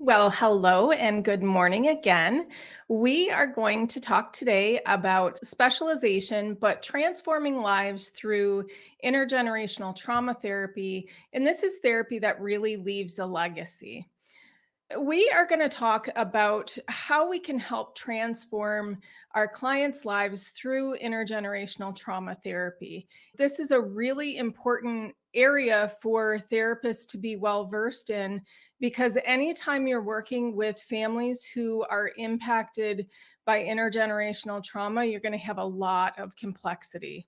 Well, hello and good morning again. We are going to talk today about specialization, but transforming lives through intergenerational trauma therapy. And this is therapy that really leaves a legacy. We are going to talk about how we can help transform our clients' lives through intergenerational trauma therapy. This is a really important area for therapists to be well versed in because anytime you're working with families who are impacted by intergenerational trauma, you're going to have a lot of complexity.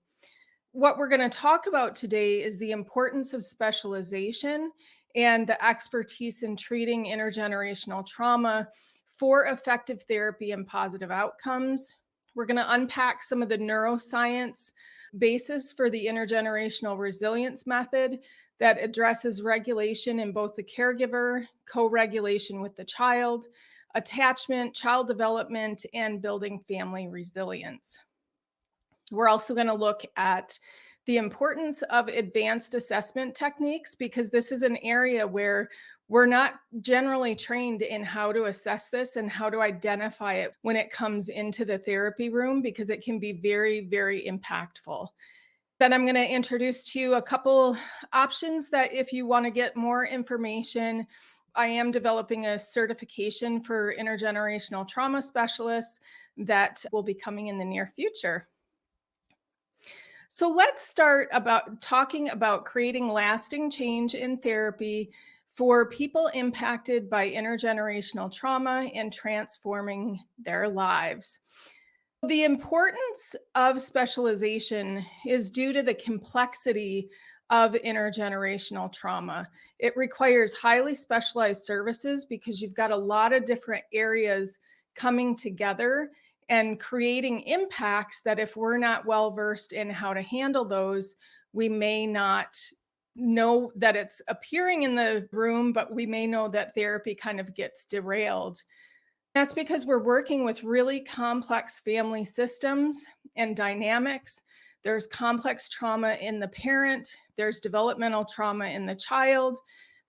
What we're going to talk about today is the importance of specialization and the expertise in treating intergenerational trauma for effective therapy and positive outcomes. We're going to unpack some of the neuroscience basis for the intergenerational resilience method that addresses regulation in both the caregiver, co regulation with the child, attachment, child development, and building family resilience. We're also going to look at the importance of advanced assessment techniques because this is an area where we're not generally trained in how to assess this and how to identify it when it comes into the therapy room because it can be very, very impactful. Then I'm going to introduce to you a couple options that if you want to get more information, I am developing a certification for intergenerational trauma specialists that will be coming in the near future. So let's start about talking about creating lasting change in therapy for people impacted by intergenerational trauma and transforming their lives. The importance of specialization is due to the complexity of intergenerational trauma. It requires highly specialized services because you've got a lot of different areas coming together and creating impacts that if we're not well versed in how to handle those, we may not know that it's appearing in the room, but we may know that therapy kind of gets derailed. That's because we're working with really complex family systems and dynamics. There's complex trauma in the parent, there's developmental trauma in the child,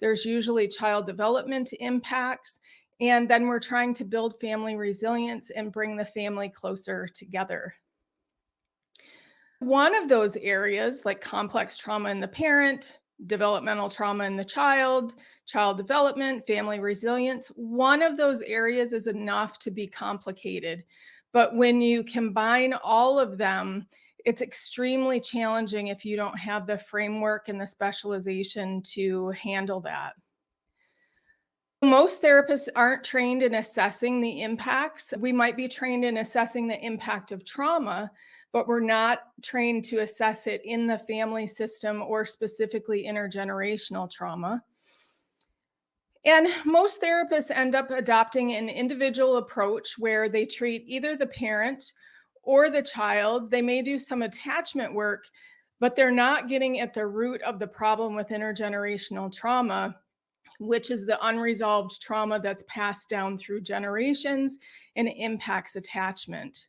there's usually child development impacts, and then we're trying to build family resilience and bring the family closer together. One of those areas, like complex trauma in the parent, developmental trauma in the child development, family resilience, one of those areas is enough to be complicated. But when you combine all of them, it's extremely challenging if you don't have the framework and the specialization to handle that. Most therapists aren't trained in assessing the impacts. We might be trained in assessing the impact of trauma, but we're not trained to assess it in the family system or specifically intergenerational trauma. And most therapists end up adopting an individual approach where they treat either the parent or the child. They may do some attachment work, but they're not getting at the root of the problem with intergenerational trauma, which is the unresolved trauma that's passed down through generations and impacts attachment.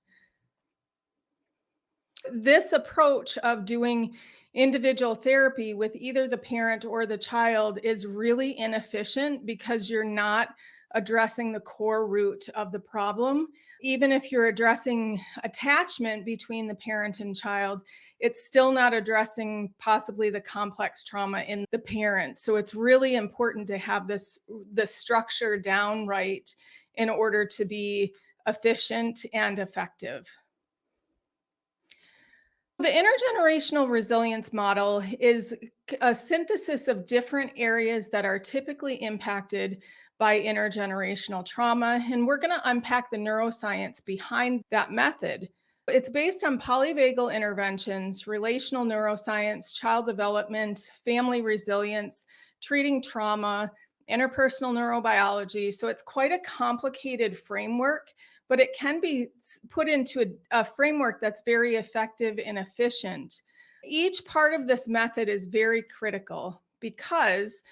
This approach of doing individual therapy with either the parent or the child is really inefficient because you're not addressing the core root of the problem. Even if you're addressing attachment between the parent and child, it's still not addressing possibly the complex trauma in the parent. So it's really important to have the structure down right in order to be efficient and effective. The intergenerational resilience model is a synthesis of different areas that are typically impacted by intergenerational trauma. And we're going to unpack the neuroscience behind that method. It's based on polyvagal interventions, relational neuroscience, child development, family resilience, treating trauma, interpersonal neurobiology. So it's quite a complicated framework, but it can be put into a framework that's very effective and efficient. Each part of this method is very critical because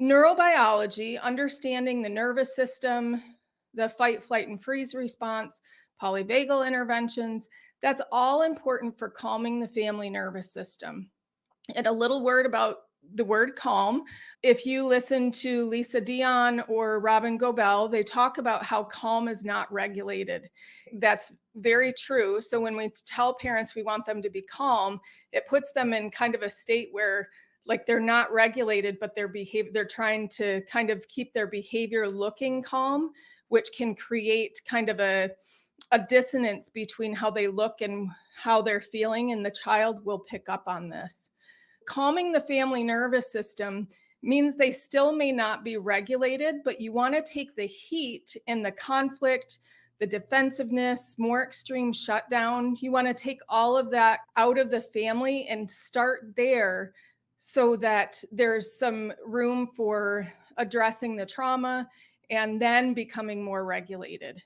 neurobiology, understanding the nervous system, the fight, flight, and freeze response, polyvagal interventions, that's all important for calming the family nervous system. And a little word about the word calm. If you listen to Lisa Dion or Robin Gobel, they talk about how calm is not regulated. That's very true. So when we tell parents we want them to be calm, it puts them in kind of a state where like they're not regulated, but they're trying to kind of keep their behavior looking calm, which can create kind of a dissonance between how they look and how they're feeling, and the child will pick up on this. Calming the family nervous system means they still may not be regulated, but you want to take the heat and the conflict, the defensiveness, more extreme shutdown. You want to take all of that out of the family and start there so that there's some room for addressing the trauma and then becoming more regulated.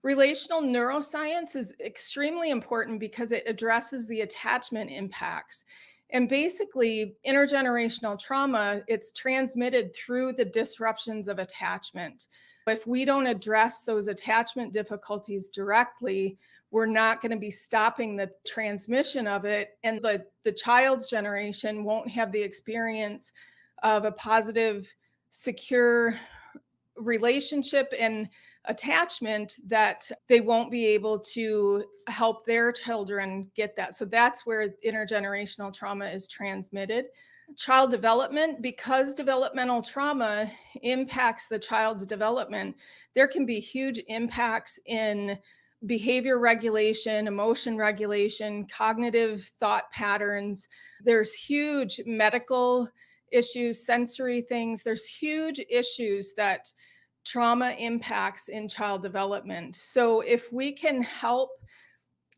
Relational neuroscience is extremely important because it addresses the attachment impacts. And basically, intergenerational trauma, it's transmitted through the disruptions of attachment. If we don't address those attachment difficulties directly, we're not going to be stopping the transmission of it. And the child's generation won't have the experience of a positive, secure relationship and attachment that they won't be able to help their children get that. So that's where intergenerational trauma is transmitted. Child development, because developmental trauma impacts the child's development, there can be huge impacts in behavior regulation, emotion regulation, cognitive thought patterns. There's huge medical issues, sensory things. There's huge issues that trauma impacts in child development. So if we can help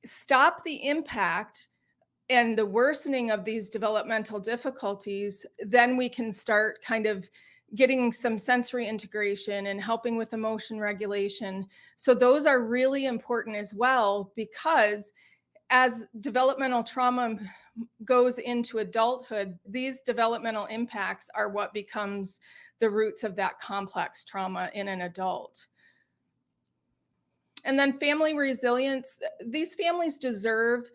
stop the impact and the worsening of these developmental difficulties, then we can start kind of getting some sensory integration and helping with emotion regulation. So those are really important as well, because as developmental trauma goes into adulthood, these developmental impacts are what becomes the roots of that complex trauma in an adult. And then family resilience, these families deserve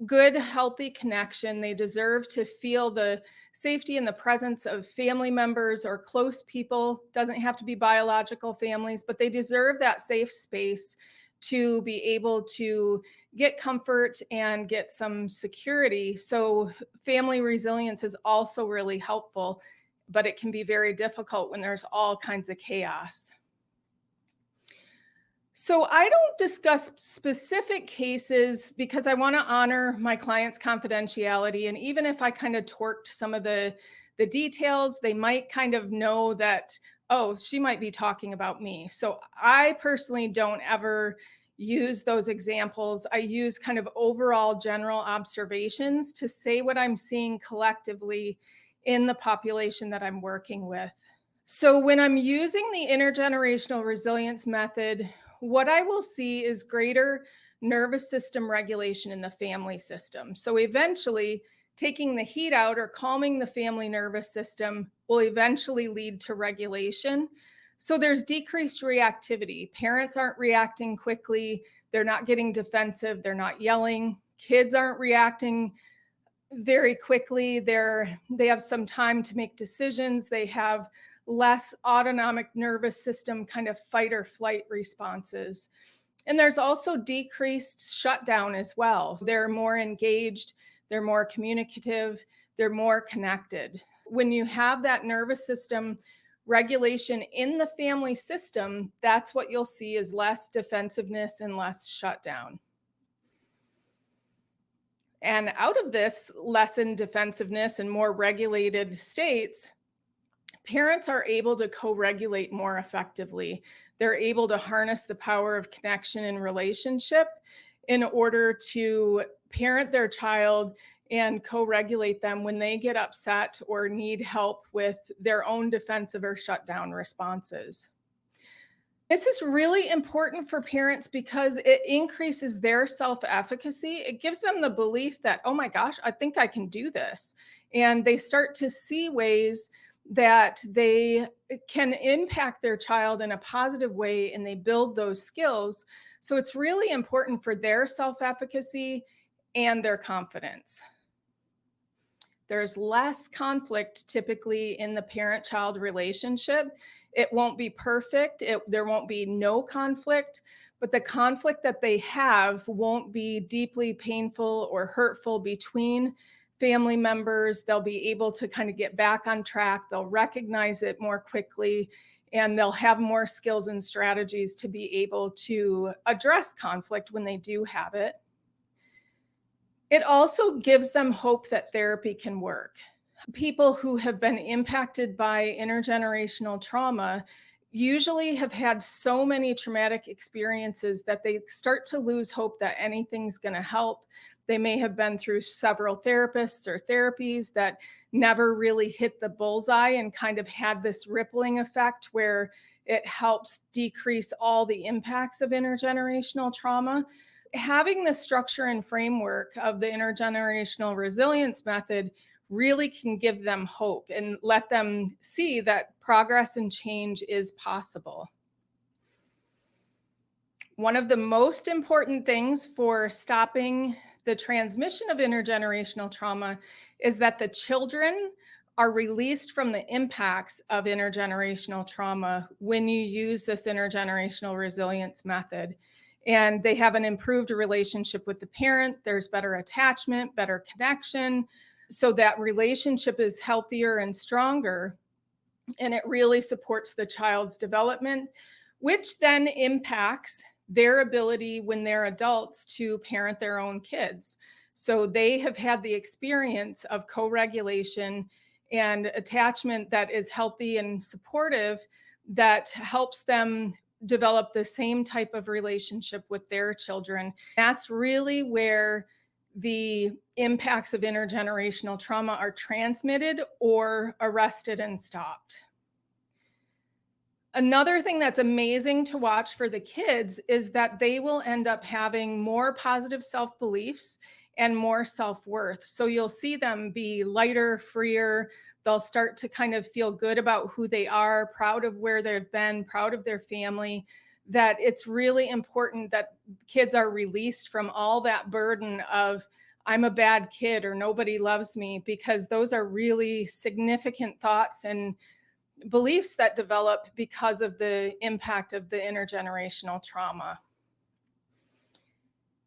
good, healthy connection. They deserve to feel the safety and the presence of family members or close people. Doesn't have to be biological families, but they deserve that safe space to be able to get comfort and get some security. So family resilience is also really helpful, but it can be very difficult when there's all kinds of chaos. So I don't discuss specific cases because I want to honor my client's confidentiality. And even if I kind of torqued some of the details, they might kind of know that, oh, she might be talking about me. So I personally don't ever use those examples. I use kind of overall general observations to say what I'm seeing collectively in the population that I'm working with. So when I'm using the intergenerational resilience method, what I will see is greater nervous system regulation in the family system. So eventually, taking the heat out or calming the family nervous system will eventually lead to regulation. So there's decreased reactivity. Parents aren't reacting quickly, they're not getting defensive, they're not yelling. Kids aren't reacting very quickly. They have some time to make decisions. They have less autonomic nervous system kind of fight or flight responses. And there's also decreased shutdown as well. They're more engaged, they're more communicative, they're more connected. When you have that nervous system regulation in the family system, that's what you'll see is less defensiveness and less shutdown. And out of this lessened defensiveness and more regulated states, parents are able to co-regulate more effectively. They're able to harness the power of connection and relationship in order to parent their child and co-regulate them when they get upset or need help with their own defensive or shutdown responses. This is really important for parents because it increases their self efficacy. It gives them the belief that, oh my gosh, I think I can do this. And they start to see ways that they can impact their child in a positive way and they build those skills. So it's really important for their self efficacy and their confidence. There's less conflict typically in the parent-child relationship. It won't be perfect. There won't be no conflict, but the conflict that they have won't be deeply painful or hurtful between family members. They'll be able to kind of get back on track. They'll recognize it more quickly, and they'll have more skills and strategies to be able to address conflict when they do have it. It also gives them hope that therapy can work. People who have been impacted by intergenerational trauma usually have had so many traumatic experiences that they start to lose hope that anything's going to help. They may have been through several therapists or therapies that never really hit the bullseye and kind of had this rippling effect where it helps decrease all the impacts of intergenerational trauma. Having the structure and framework of the intergenerational resilience method really can give them hope and let them see that progress and change is possible. One of the most important things for stopping the transmission of intergenerational trauma is that the children are released from the impacts of intergenerational trauma when you use this intergenerational resilience method. And they have an improved relationship with the parent, there's better attachment, better connection. So that relationship is healthier and stronger, and it really supports the child's development, which then impacts their ability when they're adults to parent their own kids. So they have had the experience of co regulation and attachment that is healthy and supportive, that helps them develop the same type of relationship with their children. That's really where the impacts of intergenerational trauma are transmitted or arrested and stopped. Another thing that's amazing to watch for the kids is that they will end up having more positive self beliefs and more self worth. So you'll see them be lighter, freer. They'll start to kind of feel good about who they are, proud of where they've been, proud of their family. That it's really important that kids are released from all that burden of, I'm a bad kid or nobody loves me, because those are really significant thoughts and beliefs that develop because of the impact of the intergenerational trauma.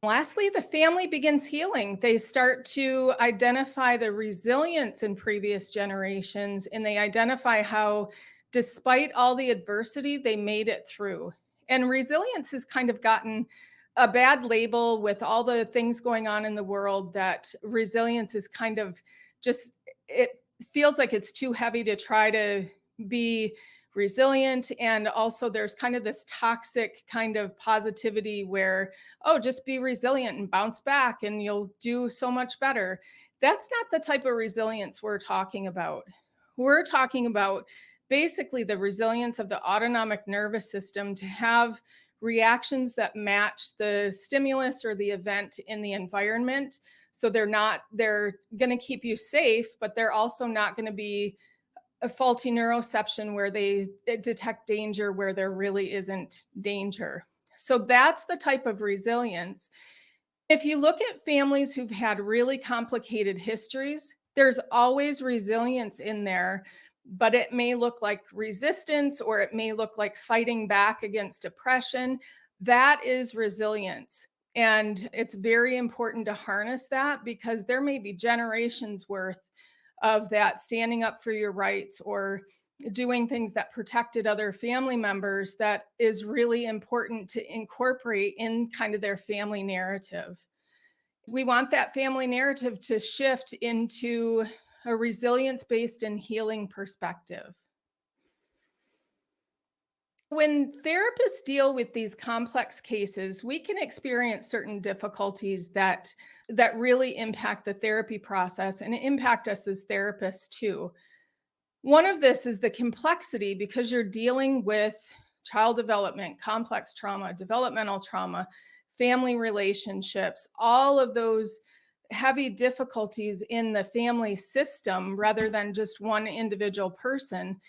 Lastly, the family begins healing. They start to identify the resilience in previous generations, and they identify how, despite all the adversity, they made it through. And resilience has kind of gotten a bad label with all the things going on in the world, that resilience is kind of just, it feels like it's too heavy to try to be resilient. And also, there's kind of this toxic kind of positivity where, oh, just be resilient and bounce back and you'll do so much better. That's not the type of resilience we're talking about. We're talking about basically the resilience of the autonomic nervous system to have reactions that match the stimulus or the event in the environment. So they're going to keep you safe, but they're also not going to be a faulty neuroception where they detect danger where there really isn't danger. So that's the type of resilience. If you look at families who've had really complicated histories, there's always resilience in there, but it may look like resistance or it may look like fighting back against oppression. That is resilience. And it's very important to harness that, because there may be generations worth of that, standing up for your rights or doing things that protected other family members, that is really important to incorporate in kind of their family narrative. We want that family narrative to shift into a resilience based and healing perspective. When therapists deal with these complex cases, we can experience certain difficulties that really impact the therapy process and impact us as therapists too. One of this is the complexity, because you're dealing with child development, complex trauma, developmental trauma, family relationships, all of those heavy difficulties in the family system rather than just one individual person.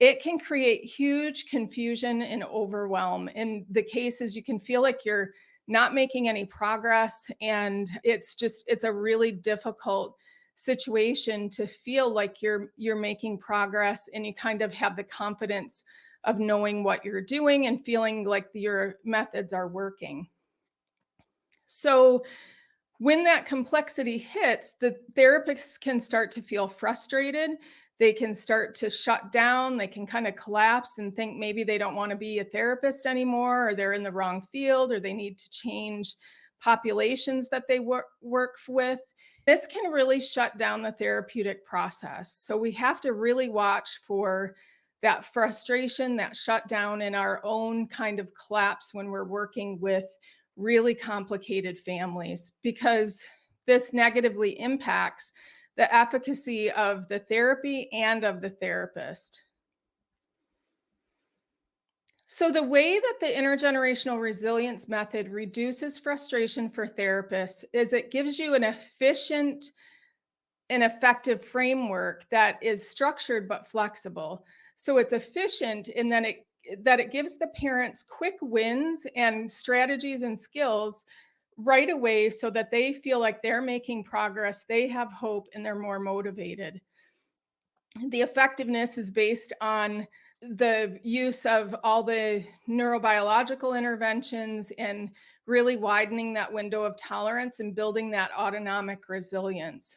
It can create huge confusion and overwhelm. In the cases, you can feel like you're not making any progress, and it's a really difficult situation to feel like you're making progress, and you kind of have the confidence of knowing what you're doing and feeling like your methods are working. So when that complexity hits, the therapists can start to feel frustrated. They can start to shut down. They can kind of collapse and think maybe they don't want to be a therapist anymore, or they're in the wrong field, or they need to change populations that they work with. This can really shut down the therapeutic process. So we have to really watch for that frustration, that shutdown, in our own kind of collapse when we're working with really complicated families, because this negatively impacts the efficacy of the therapy and of the therapist. So, the way that the intergenerational resilience method reduces frustration for therapists is it gives you an efficient and effective framework that is structured but flexible. So it's efficient in that it gives the parents quick wins and strategies and skills right away, so that they feel like they're making progress, they have hope, and they're more motivated. The effectiveness is based on the use of all the neurobiological interventions and really widening that window of tolerance and building that autonomic resilience.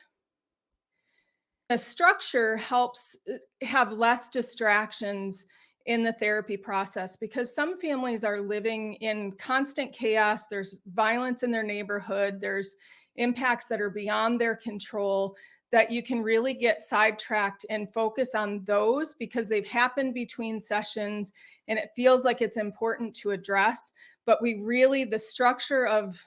The structure helps have less distractions in the therapy process, because some families are living in constant chaos. There's violence in their neighborhood, there's impacts that are beyond their control, that you can really get sidetracked and focus on those because they've happened between sessions and it feels like it's important to address. But we really, the structure of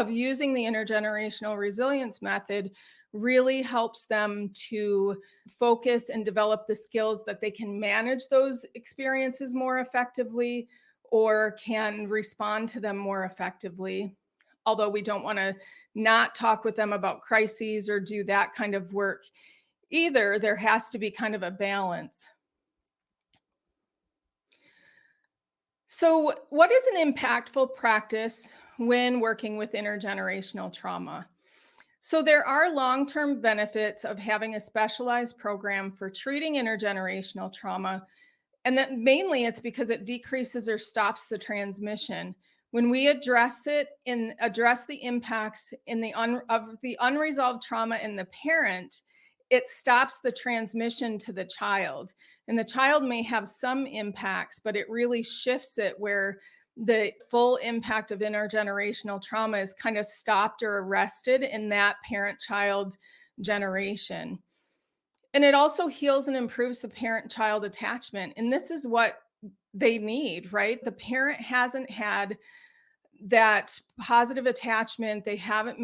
using the intergenerational resilience method really helps them to focus and develop the skills that they can manage those experiences more effectively, or can respond to them more effectively. Although we don't want to not talk with them about crises or do that kind of work either, there has to be kind of a balance. So, what is an impactful practice when working with intergenerational trauma? So, there are long term benefits of having a specialized program for treating intergenerational trauma, and that mainly it's because it decreases or stops the transmission. When we address it and address the impacts of the unresolved trauma in the parent, it stops the transmission to the child. And the child may have some impacts, but it really shifts it where the full impact of intergenerational trauma is kind of stopped or arrested in that parent child generation. And it also heals and improves the parent child attachment. And this is what they need, right? The parent hasn't had that positive attachment. They haven't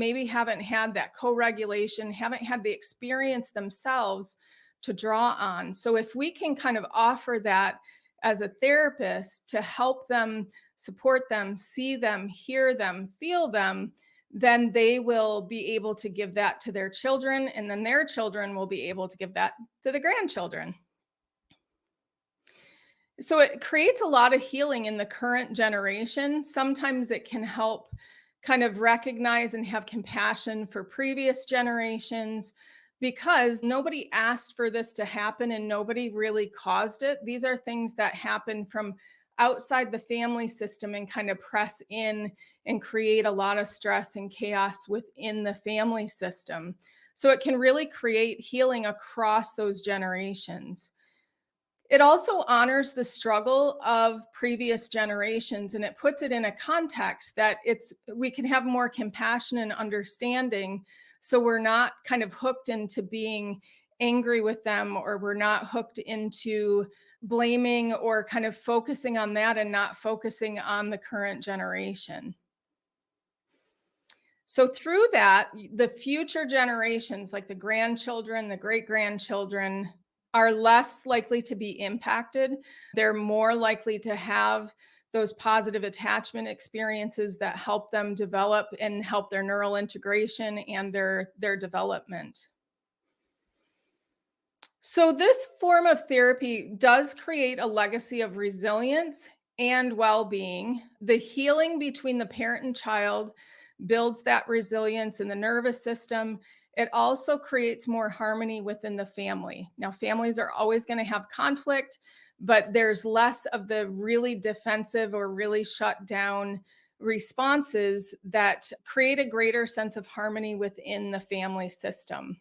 had that co-regulation, haven't had the experience themselves to draw on. So if we can kind of offer that as a therapist to help them, support them, see them, hear them, feel them, then they will be able to give that to their children, and then their children will be able to give that to the grandchildren. So it creates a lot of healing in the current generation. Sometimes it can help kind of recognize and have compassion for previous generations, because nobody asked for this to happen and nobody really caused it. These are things that happen from outside the family system and kind of press in and create a lot of stress and chaos within the family system. So it can really create healing across those generations. It also honors the struggle of previous generations, and it puts it in a context that we can have more compassion and understanding, so we're not kind of hooked into being angry with them, or we're not hooked into blaming or kind of focusing on that and not focusing on the current generation. So through that, the future generations, like the grandchildren, the great grandchildren, are less likely to be impacted. They're more likely to have those positive attachment experiences that help them develop and help their neural integration and their development. So, this form of therapy does create a legacy of resilience and well being. The healing between the parent and child builds that resilience in the nervous system. It also creates more harmony within the family. Now, families are always going to have conflict, but there's less of the really defensive or really shut down responses that create a greater sense of harmony within the family system.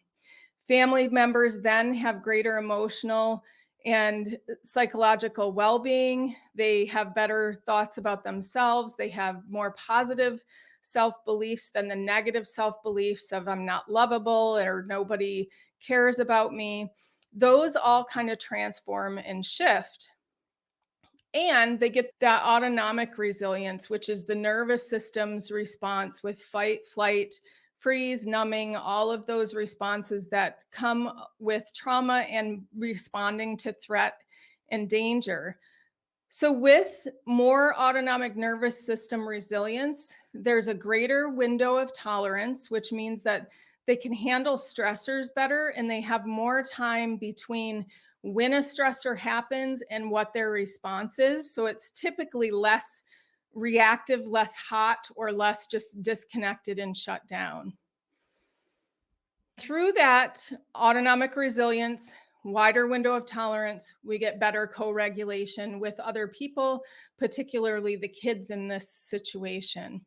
Family members then have greater emotional and psychological well being. They have better thoughts about themselves. They have more positive self beliefs than the negative self beliefs of I'm not lovable or nobody cares about me. Those all kind of transform and shift. And they get that autonomic resilience, which is the nervous system's response with fight, flight, freeze, numbing, all of those responses that come with trauma and responding to threat and danger. So, with more autonomic nervous system resilience, there's a greater window of tolerance, which means that they can handle stressors better and they have more time between when a stressor happens and what their response is. So, it's typically less reactive, less hot, or less just disconnected and shut down. Through that autonomic resilience, wider window of tolerance, we get better co regulation with other people, particularly the kids in this situation.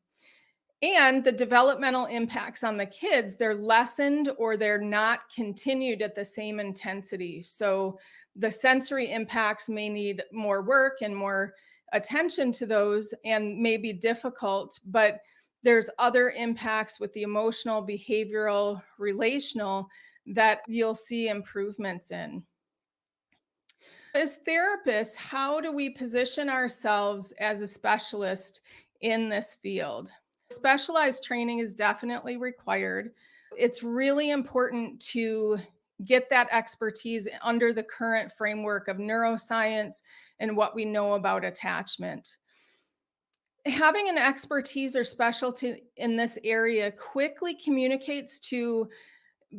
And the developmental impacts on the kids, they're lessened or they're not continued at the same intensity. So the sensory impacts may need more work and more attention to those and may be difficult, but there's other impacts with the emotional, behavioral, relational that you'll see improvements in. As therapists, how do we position ourselves as a specialist in this field? Specialized training is definitely required. It's really important to get that expertise under the current framework of neuroscience and what we know about attachment. Having an expertise or specialty in this area quickly communicates to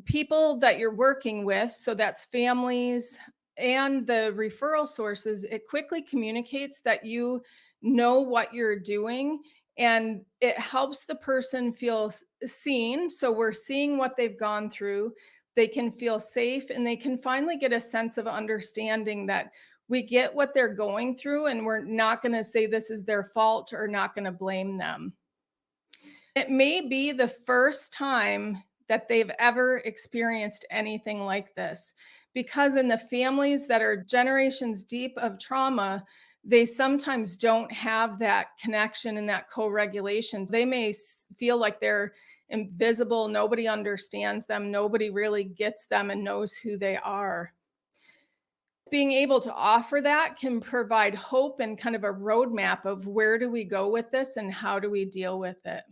people that you're working with, so that's families and the referral sources, it quickly communicates that you know what you're doing and it helps the person feel seen. So we're seeing what they've gone through. They can feel safe and they can finally get a sense of understanding that we get what they're going through and we're not going to say this is their fault or not going to blame them. It may be the first time that they've ever experienced anything like this, because in the families that are generations deep of trauma, they sometimes don't have that connection and that co-regulation. They may feel like they're invisible, nobody understands them, nobody really gets them and knows who they are. Being able to offer that can provide hope and kind of a roadmap of where do we go with this and how do we deal with it.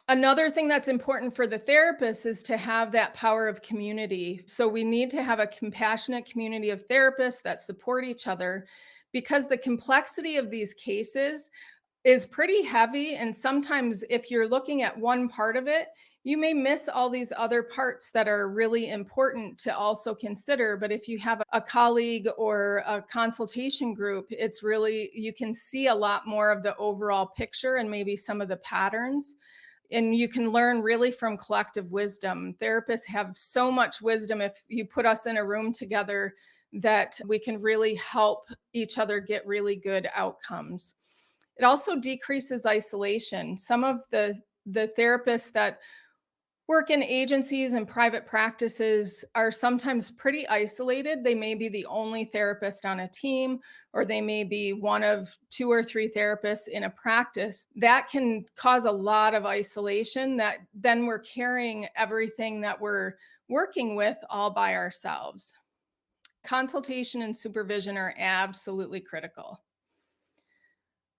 Another thing that's important for the therapist is to have that power of community. So we need to have a compassionate community of therapists that support each other because the complexity of these cases is pretty heavy. And sometimes, if you're looking at one part of it, you may miss all these other parts that are really important to also consider. But if you have a colleague or a consultation group, it's really, you can see a lot more of the overall picture and maybe some of the patterns. And you can learn really from collective wisdom. Therapists have so much wisdom if you put us in a room together that we can really help each other get really good outcomes. It also decreases isolation. Some of the therapists that work in agencies and private practices are sometimes pretty isolated. They may be the only therapist on a team, or they may be one of two or three therapists in a practice. That can cause a lot of isolation that then we're carrying everything that we're working with all by ourselves. Consultation and supervision are absolutely critical.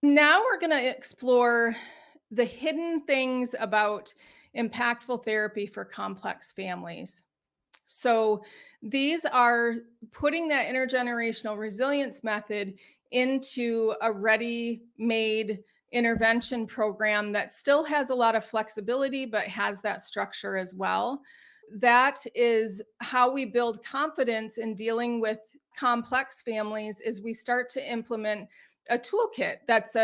Now we're going to explore the hidden things about impactful therapy for complex families. So these are putting that intergenerational resilience method into a ready-made intervention program that still has a lot of flexibility but has that structure as well. That is how we build confidence in dealing with complex families is we start to implement a toolkit that's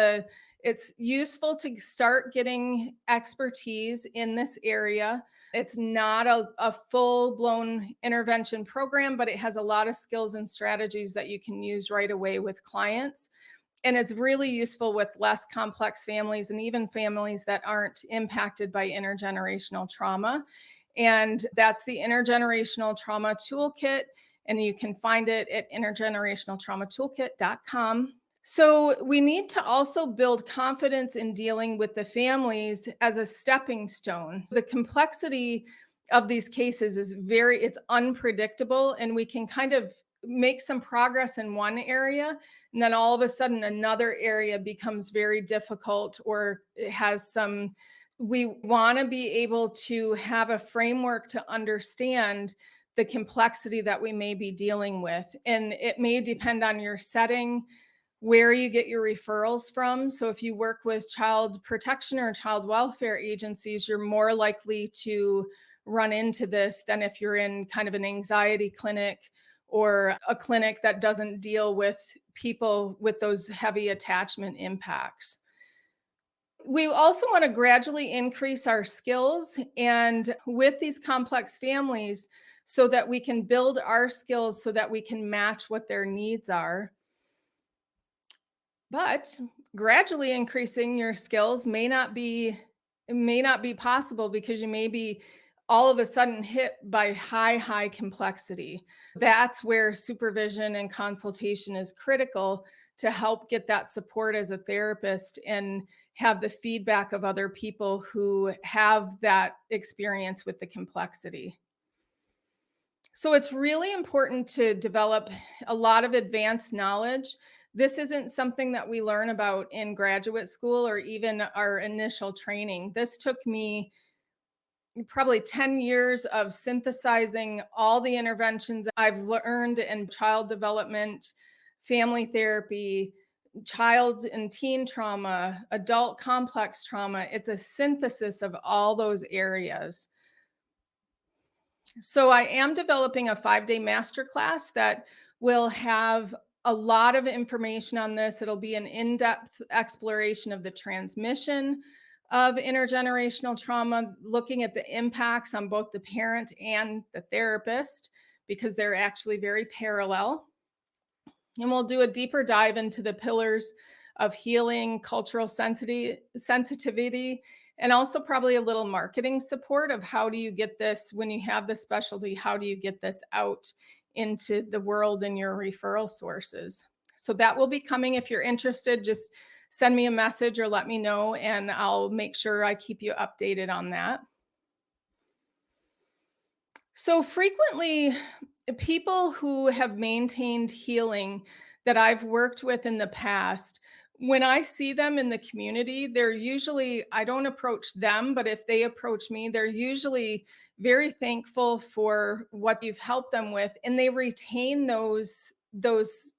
It's useful to start getting expertise in this area. It's not a full blown intervention program, but it has a lot of skills and strategies that you can use right away with clients. And it's really useful with less complex families and even families that aren't impacted by intergenerational trauma. And that's the Intergenerational Trauma Toolkit. And you can find it at intergenerationaltraumatoolkit.com. So, we need to also build confidence in dealing with the families as a stepping stone. The complexity of these cases is it's unpredictable, and we can kind of make some progress in one area, and then all of a sudden another area becomes very difficult, or it has some. We want to be able to have a framework to understand the complexity that we may be dealing with. And it may depend on your setting, where you get your referrals from. So if you work with child protection or child welfare agencies, you're more likely to run into this than if you're in kind of an anxiety clinic or a clinic that doesn't deal with people with those heavy attachment impacts. We also want to gradually increase our skills and with these complex families so that we can build our skills so that we can match what their needs are. But gradually increasing your skills may not be possible because you may be all of a sudden hit by high complexity. That's where supervision and consultation is critical to help get that support as a therapist and have the feedback of other people who have that experience with the complexity. So it's really important to develop a lot of advanced knowledge. This isn't something that we learn about in graduate school or even our initial training. This took me probably 10 years of synthesizing all the interventions I've learned in child development, family therapy, child and teen trauma, adult complex trauma. It's a synthesis of all those areas. So I am developing a 5-day masterclass that will have a lot of information on this. It'll be an in-depth exploration of the transmission of intergenerational trauma, looking at the impacts on both the parent and the therapist, because they're actually very parallel. And we'll do a deeper dive into the pillars of healing, cultural sensitivity, and also probably a little marketing support of how do you get this when you have the specialty, how do you get this out into the world and your referral sources. So that will be coming. If you're interested, just send me a message or let me know, and I'll make sure I keep you updated on that. So frequently, people who have maintained healing that I've worked with in the past, when I see them in the community, I don't approach them, but if they approach me, they're usually very thankful for what you've helped them with, and they retain those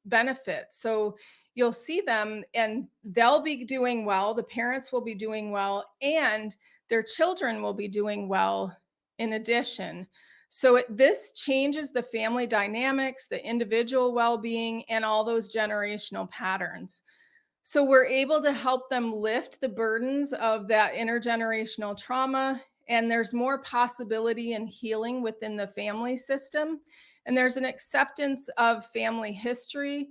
benefits. So you'll see them and they'll be doing well, the parents will be doing well, and their children will be doing well in addition. So this changes the family dynamics, the individual well-being, and all those generational patterns. So we're able to help them lift the burdens of that intergenerational trauma, and there's more possibility in healing within the family system. And there's an acceptance of family history.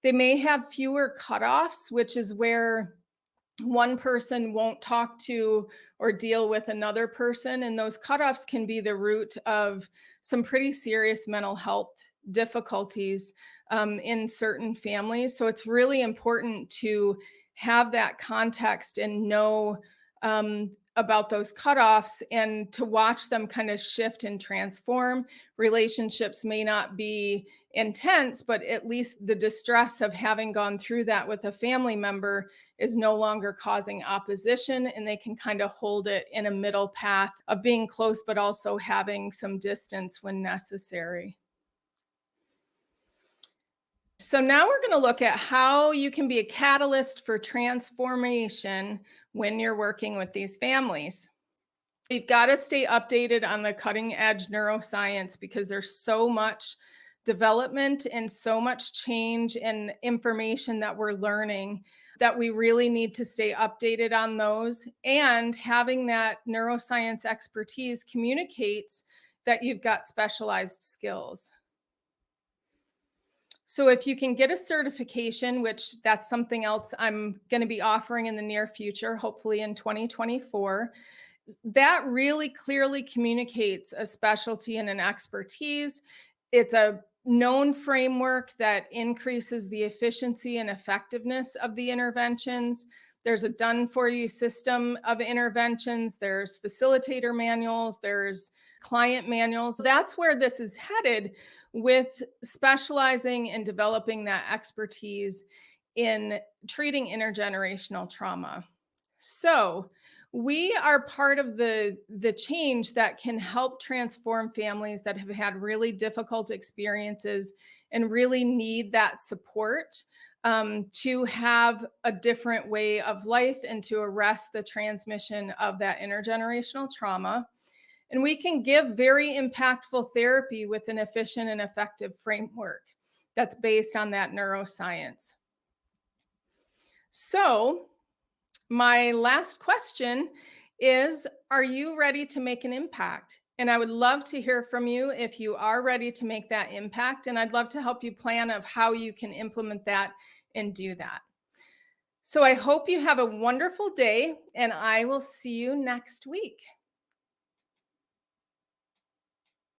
They may have fewer cutoffs, which is where one person won't talk to or deal with another person. And those cutoffs can be the root of some pretty serious mental health difficulties in certain families. So it's really important to have that context and know about those cutoffs and to watch them kind of shift and transform. Relationships may not be intense, but at least the distress of having gone through that with a family member is no longer causing opposition, and they can kind of hold it in a middle path of being close, but also having some distance when necessary. So now we're going to look at how you can be a catalyst for transformation when you're working with these families. You've got to stay updated on the cutting edge neuroscience because there's so much development and so much change and information that we're learning that we really need to stay updated on those. And having that neuroscience expertise communicates that you've got specialized skills. So if you can get a certification, which that's something else I'm going to be offering in the near future, hopefully in 2024, that really clearly communicates a specialty and an expertise. It's a known framework that increases the efficiency and effectiveness of the interventions. There's a done for you system of interventions, there's facilitator manuals, there's client manuals. That's where this is headed with specializing and developing that expertise in treating intergenerational trauma. So, we are part of the change that can help transform families that have had really difficult experiences and really need that support to have a different way of life and to arrest the transmission of that intergenerational trauma. And we can give very impactful therapy with an efficient and effective framework that's based on that neuroscience. So, my last question is, are you ready to make an impact? And I would love to hear from you if you are ready to make that impact. And I'd love to help you plan of how you can implement that and do that. So I hope you have a wonderful day, and I will see you next week.